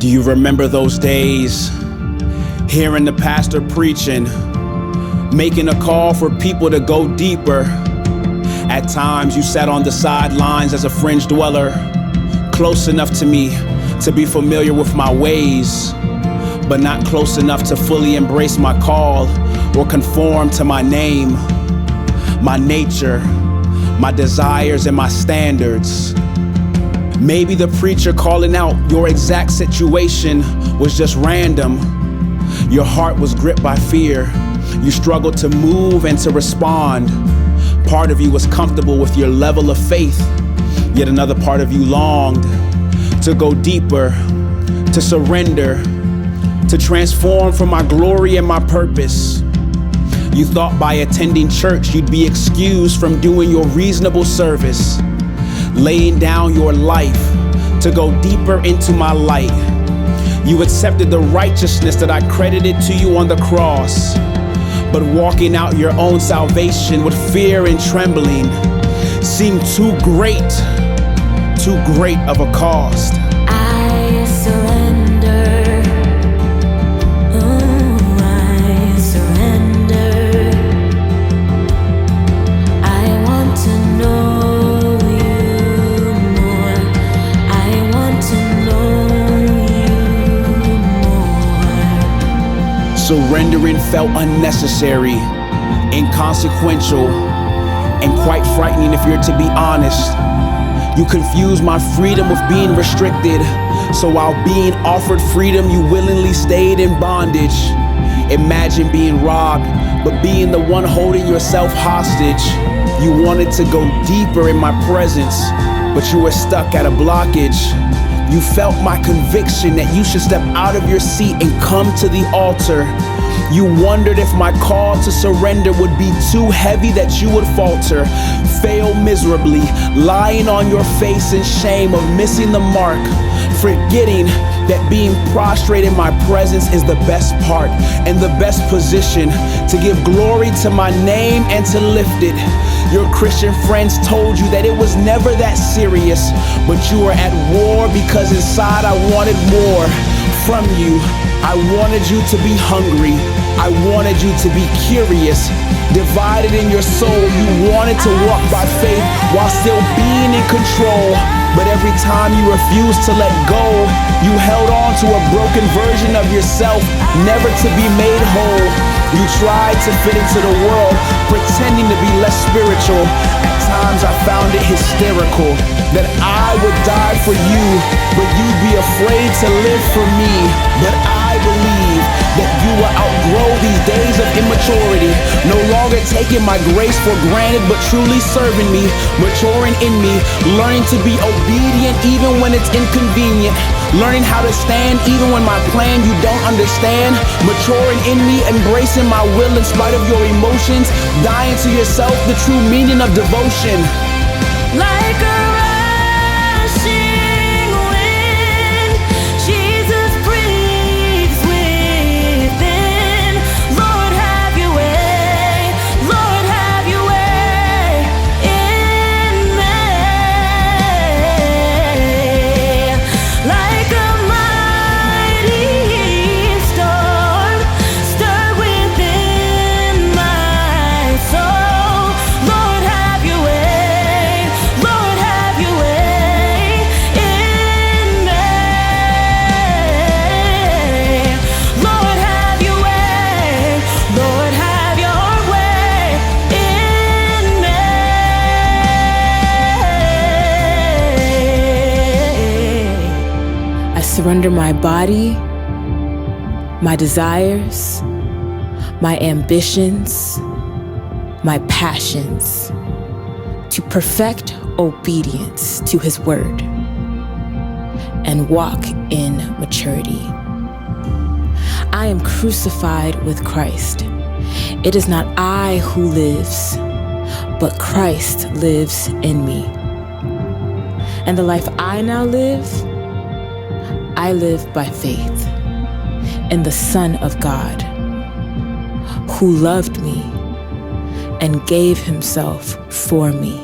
Do you remember those days, hearing the pastor preaching, making a call for people to go deeper? At times you sat on the sidelines as a fringe dweller, close enough to me to be familiar with my ways, but not close enough to fully embrace my call or conform to my name, my nature, my desires, and my standards. Maybe the preacher calling out your exact situation was just random. Your heart was gripped by fear. You struggled to move and to respond. Part of you was comfortable with your level of faith, yet another part of you longed to go deeper, to surrender, to transform for my glory and my purpose. You thought by attending church you'd be excused from doing your reasonable service, laying down your life to go deeper into my light. You accepted the righteousness that I credited to you on the cross, but walking out your own salvation with fear and trembling seemed too great of a cost. I surrender. Oh, I surrender. I want to know you more. I want to know you more. Surrendering felt unnecessary, inconsequential, and quite frightening if you're to be honest. You confused my freedom with being restricted, so while being offered freedom, you willingly stayed in bondage. Imagine being robbed, but being the one holding yourself hostage. You wanted to go deeper in my presence, but you were stuck at a blockage. You felt my conviction that you should step out of your seat and come to the altar. You wondered if my call to surrender would be too heavy that you would falter, fail miserably, lying on your face in shame of missing the mark, forgetting that being prostrate in my presence is the best part and the best position to give glory to my name and to lift it. Your Christian friends told you that it was never that serious, but you were at war because inside I wanted more from you. I wanted you to be hungry. I wanted you to be curious. Divided in your soul, you wanted to walk by faith while still being in control. But every time you refused to let go, you held on to a broken version of yourself, never to be made whole. You tried to fit into the world, pretending to be less spiritual. At times I found it hysterical that I would die for you, but you'd be afraid to live for me. But I believe that you will outgrow these days of immaturity, no longer taking my grace for granted, but truly serving me, maturing in me, learning to be obedient even when it's inconvenient, learning how to stand even when my plan you don't understand, maturing in me, embracing my will in spite of your emotions, dying to yourself, the true meaning of devotion. Like a rushing wind, Jesus breathes within. Lord, have your way. Lord, have your way in me. Like a mighty storm, stir within my soul. Lord, have your way. Lord, have your way in me. Lord, have your way. Lord, have your way in me. I surrender my body, my desires, my ambitions, my passions, to perfect obedience to His word and walk in maturity. I am crucified with Christ. It is not I who lives, but Christ lives in me. And the life I now live, I live by faith in the Son of God, who loved me and gave Himself for me.